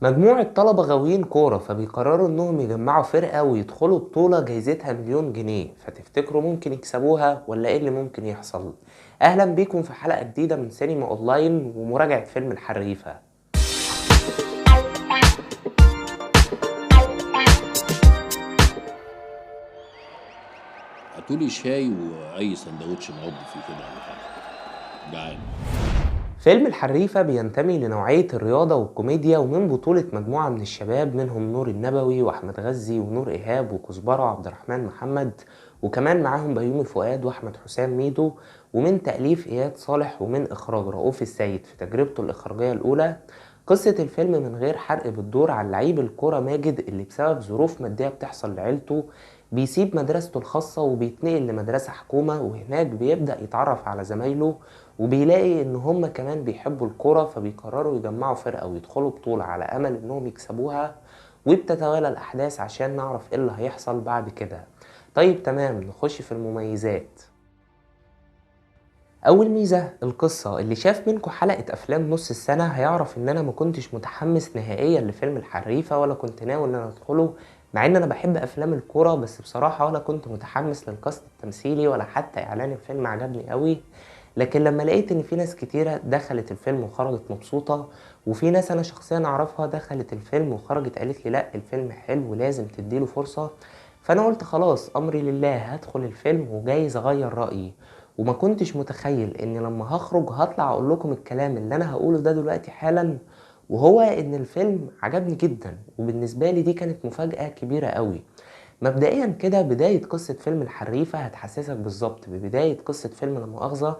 مجموعة طلبة غاويين كورة فبيقرروا انهم يجمعوا فرقة ويدخلوا بطولة جايزتها 1,000,000 جنيه، فتفتكروا ممكن يكسبوها ولا ايه اللي ممكن يحصل؟ اهلا بيكم في حلقة جديدة من سينما اونلاين ومراجعة فيلم الحريفة. هاتولي شاي واي سندوتش نعض فيه كده ولا حاجه. جعان. فيلم الحريفة بينتمي لنوعية الرياضة والكوميديا، ومن بطولة مجموعة من الشباب منهم نور النبوي وأحمد غزي ونور إيهاب وكزبرة وعبد الرحمن محمد، وكمان معاهم بيومي فؤاد وأحمد حسام ميدو، ومن تأليف إياد صالح ومن إخراج رؤوف السيد في تجربته الإخراجية الأولى. قصة الفيلم من غير حرق بتدور عن لعيب الكرة ماجد اللي بسبب ظروف مادية بتحصل لعيلته بيسيب مدرسته الخاصة وبيتنقل لمدرسة حكومة، وهناك بيبدأ يتعرف على زمايله وبيلاقي ان هم كمان بيحبوا الكرة، فبيقرروا يجمعوا فرقة ويدخلوا بطولة على امل انهم يكسبوها. وبتتوالى الاحداث عشان نعرف ايه اللي هيحصل بعد كده. طيب تمام، نخش في المميزات. اول ميزة القصة. اللي شاف منكم حلقة افلام نص السنة هيعرف ان انا ما كنتش متحمس نهائيا لفيلم الحريفة ولا كنت ناوي ان انا ادخله، مع ان انا بحب افلام الكورة، بس بصراحة ولا كنت متحمس للكاست التمثيلي ولا حتى اعلان الفيلم عجبني قوي. لكن لما لقيت ان في ناس كتيرة دخلت الفيلم وخرجت مبسوطة، وفي ناس انا شخصيا اعرفها دخلت الفيلم وخرجت قالت لي لا الفيلم حلو ولازم تديله فرصة، فانا قلت خلاص امري لله هدخل الفيلم وجايز اغير رأيي. وما كنتش متخيل ان لما هخرج هطلع اقول لكم الكلام اللي انا هقوله ده دلوقتي حالا، وهو ان الفيلم عجبني جدا، وبالنسبة لي دي كانت مفاجأة كبيرة قوي. مبدئيا كده بداية قصة فيلم الحريفة هتحسسك بالظبط ببداية قصة فيلم لا مؤاخذة،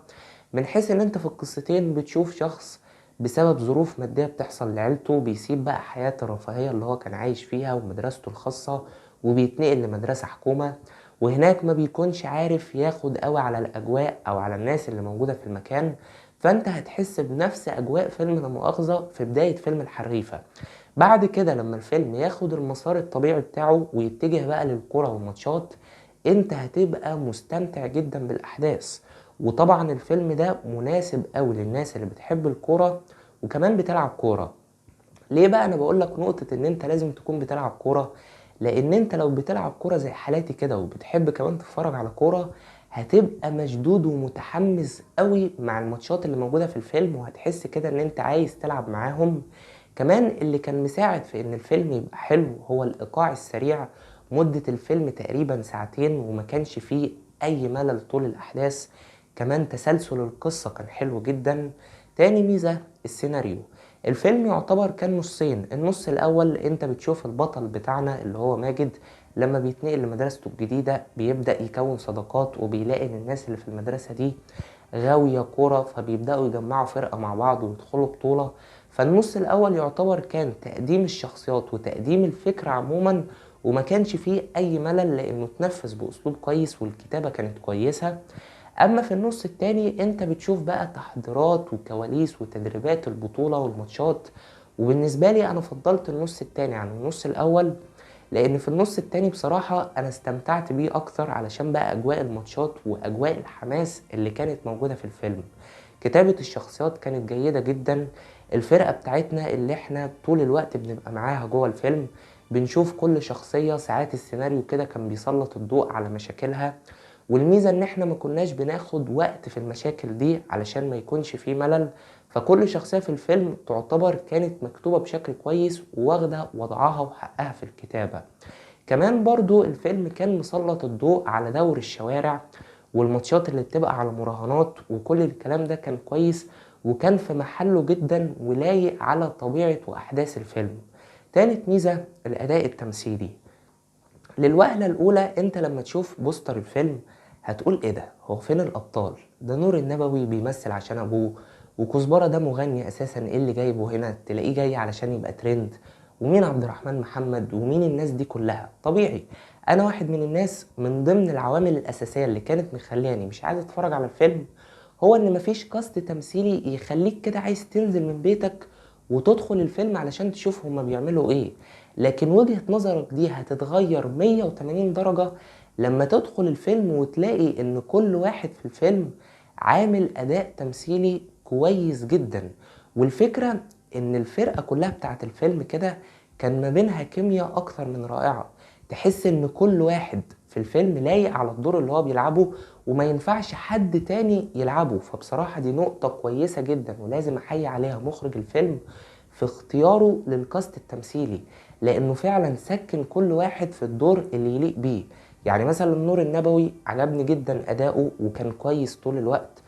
من حيث ان انت في القصتين بتشوف شخص بسبب ظروف مادية بتحصل لعيلته بيسيب بقى حياة الرفاهية اللي هو كان عايش فيها ومدرسته الخاصة وبيتنقل لمدرسة حكومة، وهناك ما بيكونش عارف ياخد قوي على الأجواء أو على الناس اللي موجودة في المكان. فانت هتحس بنفس أجواء فيلم لا مؤاخذة في بداية فيلم الحريفة. بعد كده لما الفيلم ياخد المسار الطبيعي بتاعه ويتجه بقى للكرة والماتشات، انت هتبقى مستمتع جدا بالأحداث. وطبعا الفيلم ده مناسب قوي للناس اللي بتحب الكرة وكمان بتلعب كورة. ليه بقى انا بقول لك نقطة ان انت لازم تكون بتلعب كورة؟ لان انت لو بتلعب كورة زي حالاتي كده وبتحب كمان تتفرج على كورة، هتبقى مشدود ومتحمس قوي مع الماتشات اللي موجودة في الفيلم، وهتحس كده ان انت عايز تلعب معاهم. كمان اللي كان مساعد في ان الفيلم يبقى حلو هو الايقاع السريع. مدة الفيلم تقريبا ساعتين وما كانش فيه اي ملل طول الاحداث. كمان تسلسل القصة كان حلو جدا. تاني ميزة السيناريو. الفيلم يعتبر كان نصين. النص الاول انت بتشوف البطل بتاعنا اللي هو ماجد لما بيتنقل لمدرسته الجديدة بيبدأ يكون صداقات وبيلاقي ان الناس اللي في المدرسة دي غاوية كورة، فبيبدأوا يجمعوا فرقة مع بعض ويدخلوا بطولة. فالنص الأول يعتبر كان تقديم الشخصيات وتقديم الفكرة عموما، وما كانش فيه أي ملل لأنه اتنفذ بأسلوب كويس والكتابة كانت كويسة. أما في النص التاني أنت بتشوف بقى تحضيرات وكواليس وتدريبات البطولة والماتشات. وبالنسبة لي أنا فضلت النص التاني عن النص الأول، لان في النص التاني بصراحة انا استمتعت بيه اكتر علشان بقى اجواء الماتشات واجواء الحماس اللي كانت موجودة في الفيلم. كتابة الشخصيات كانت جيدة جدا. الفرقة بتاعتنا اللي احنا طول الوقت بنبقى معاها جوه الفيلم بنشوف كل شخصية، ساعات السيناريو كده كان بيسلط الضوء على مشاكلها. والميزة ان احنا ما كناش بناخد وقت في المشاكل دي علشان ما يكونش فيه ملل. فكل شخصية في الفيلم تعتبر كانت مكتوبة بشكل كويس وواخدة وضعها وحقها في الكتابة. كمان برضو الفيلم كان مسلط الضوء على دور الشوارع والماتشات اللي بتبقى على مراهنات، وكل الكلام ده كان كويس وكان في محله جدا ولايق على طبيعة وأحداث الفيلم. تالت ميزة الأداء التمثيلي. للوهلة الأولى أنت لما تشوف بوستر الفيلم هتقول إيه ده؟ هو فين الأبطال؟ ده نور النبوي بيمثل عشان أبوه، وكزبرة ده مغني أساسا، إيه اللي جايبه هنا؟ تلاقيه جاي علشان يبقى ترند. ومين عبد الرحمن محمد ومين الناس دي كلها؟ طبيعي أنا واحد من الناس من ضمن العوامل الأساسية اللي كانت مخلياني مش عايز أتفرج على الفيلم هو إن مفيش كاست تمثيلي يخليك كده عايز تنزل من بيتك وتدخل الفيلم علشان تشوف هما بيعملوا إيه. لكن وجهة نظرك دي هتتغير 180 درجة لما تدخل الفيلم وتلاقي ان كل واحد في الفيلم عامل اداء تمثيلي كويس جدا. والفكرة ان الفرقة كلها بتاعت الفيلم كده كان ما بينها كيمياء اكتر من رائعة. تحس ان كل واحد في الفيلم لايق على الدور اللي هو بيلعبه، وما ينفعش حد تاني يلعبه. فبصراحة دي نقطة كويسة جدا ولازم احيي عليها مخرج الفيلم في اختياره للكاست التمثيلي، لانه فعلا سكن كل واحد في الدور اللي يليق بيه. يعني مثلا نور النبوي عجبني جدا اداؤه وكان كويس طول الوقت.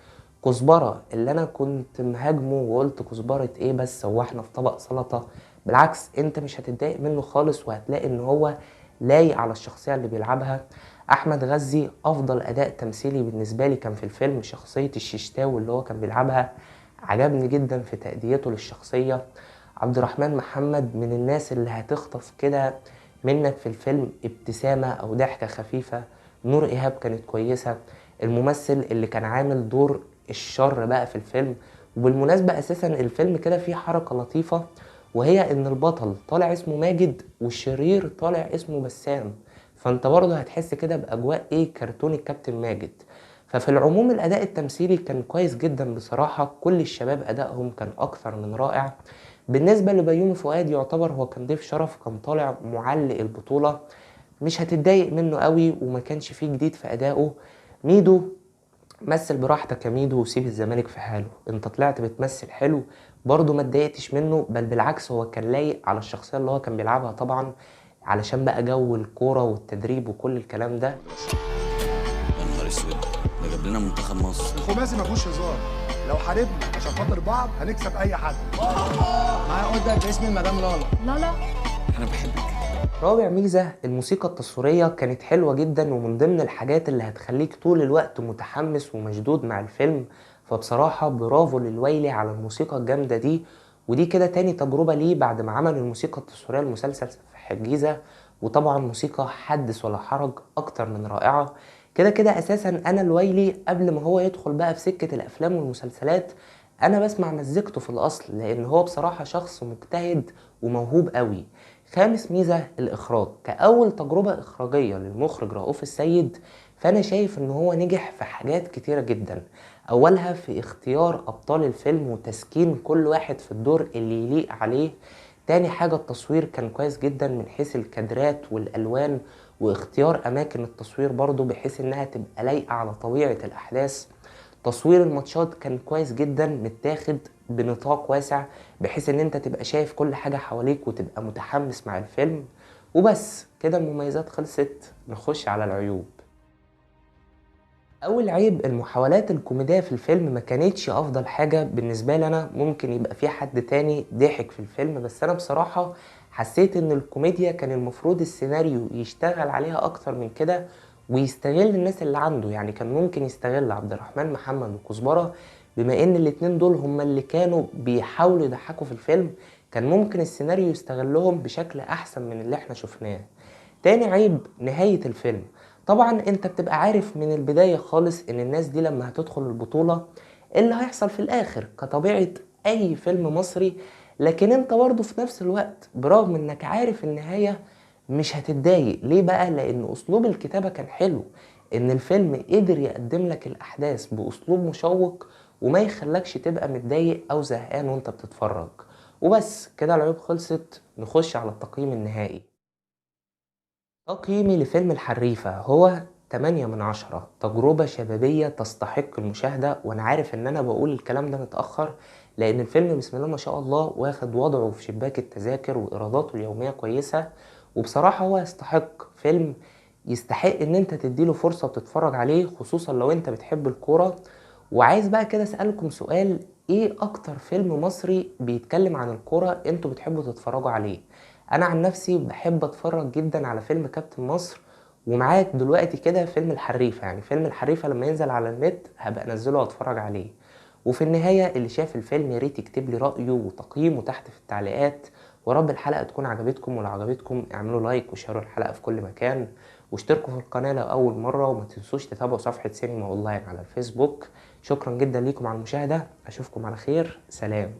كزبرة اللي انا كنت مهاجمه وقلت كزبرة ايه بس، هو احنا في طبق سلطة؟ بالعكس انت مش هتتضايق منه خالص، وهتلاقي ان هو لايق على الشخصية اللي بيلعبها. احمد غزي افضل اداء تمثيلي بالنسبة لي كان في الفيلم شخصية الششتاوي اللي هو كان بيلعبها، عجبني جدا في تأديته للشخصية. عبد الرحمن محمد من الناس اللي هتخطف كده منك في الفيلم ابتسامة او ضحكة خفيفة. نور ايهاب كانت كويسة، الممثل اللي كان عامل دور الشر بقى في الفيلم. وبالمناسبة اساسا الفيلم كده فيه حركة لطيفة، وهي ان البطل طالع اسمه ماجد والشرير طالع اسمه بسام، فانت برضه هتحس كده باجواء ايه كرتون الكابتن ماجد. ففي العموم الاداء التمثيلي كان كويس جدا بصراحة، كل الشباب ادائهم كان اكثر من رائع. بالنسبة لبيومي فؤاد يعتبر هو كان ضيف شرف، كان طالع معلق البطولة، مش هتتضايق منه قوي وما كانش فيه جديد في ادائه. ميدو مثل براحتك يا ميدو وسيب الزمالك في حاله، انت طلعت بتمثل حلو، برضه ما اتضايقتش منه، بل بالعكس هو كان لايق على الشخصية اللي هو كان بيلعبها طبعا، علشان بقى جو الكورة والتدريب وكل الكلام ده. يا نهار اسود، ده جاب لنا منتخب مصر. الخماسي ما فيهوش هزار، لو حاربنا عشان خاطر بعض هنكسب اي حد. معايا عقدة باسم المدام لالا. لالا انا بحبك. رابع ميزة الموسيقى التصويرية كانت حلوة جدا، ومن ضمن الحاجات اللي هتخليك طول الوقت متحمس ومشدود مع الفيلم. فبصراحة برافو للويلي على الموسيقى الجامدة دي، ودي كده تاني تجربة ليه بعد ما عمل الموسيقى التصويرية لمسلسل سفاح الجيزة. وطبعا موسيقى حدث ولا حرج أكتر من رائعة. كده كده أساسا أنا الويلي قبل ما هو يدخل بقى في سكة الأفلام والمسلسلات أنا بسمع مزيكته في الأصل، لأن هو بصراحة شخص مجتهد وموهوب قوي. خامس ميزة الإخراج، كأول تجربة إخراجية للمخرج رؤوف السيد، فأنا شايف إن هو نجح في حاجات كتيرة جدا. أولها في اختيار أبطال الفيلم وتسكين كل واحد في الدور اللي يليق عليه. تاني حاجة التصوير كان كويس جدا من حيث الكادرات والألوان، واختيار أماكن التصوير برضو بحيث إنها تبقى لايقة على طبيعة الأحداث. تصوير الماتشات كان كويس جدا، متاخد بنطاق واسع بحيث ان انت تبقى شايف كل حاجة حواليك وتبقى متحمس مع الفيلم. وبس كده المميزات خلصت، نخش على العيوب. اول عيب المحاولات الكوميدية في الفيلم ما كانتش افضل حاجة بالنسبة لي انا، ممكن يبقى في حد تاني ضحك في الفيلم، بس انا بصراحة حسيت ان الكوميديا كان المفروض السيناريو يشتغل عليها اكتر من كده ويستغل الناس اللي عنده. يعني كان ممكن يستغل عبد الرحمن محمد وكزبرة، بما ان الاتنين دول هما اللي كانوا بيحاولوا يضحكوا في الفيلم، كان ممكن السيناريو يستغلهم بشكل احسن من اللي احنا شفناه. تاني عيب نهاية الفيلم. طبعا انت بتبقى عارف من البداية خالص ان الناس دي لما هتدخل البطولة إيه اللي هيحصل في الاخر كطبيعة اي فيلم مصري، لكن انت برضه في نفس الوقت برغم انك عارف النهاية مش هتتضايق. ليه بقى؟ لان اسلوب الكتابة كان حلو، ان الفيلم قدر يقدم لك الاحداث باسلوب مشوق وما يخلكش تبقى متضايق او زهقان وانت بتتفرج. وبس كده العيوب خلصت، نخش على التقييم النهائي. تقييمي لفيلم الحريفة هو 8/10، تجربة شبابية تستحق المشاهدة. وانا عارف ان انا بقول الكلام ده متأخر، لان الفيلم بسم الله ما شاء الله واخد وضعه في شباك التذاكر وايراداته اليومية كويسة، وبصراحة هو يستحق فيلم، يستحق ان انت تديله فرصة وتتفرج عليه، خصوصا لو انت بتحب الكورة. وعايز بقى كده اسألكم سؤال، ايه اكتر فيلم مصري بيتكلم عن الكورة انتوا بتحبوا تتفرجوا عليه؟ انا عن نفسي بحب اتفرج جدا على فيلم كابتن مصر، ومعاك دلوقتي كده فيلم الحريفة. يعني فيلم الحريفة لما ينزل على النت هبقى انزله واتفرج عليه. وفي النهاية اللي شاف الفيلم ياريت يكتب لي رأيه وتقييمه تحت في التعليقات. ورب الحلقة تكون عجبتكم، ولو عجبتكم اعملوا لايك وشيروا الحلقة في كل مكان، واشتركوا في القناة لو أول مرة، وما تنسوش تتابعوا صفحة سينما أونلاين على الفيسبوك. شكرا جدا ليكم على المشاهدة، أشوفكم على خير، سلام.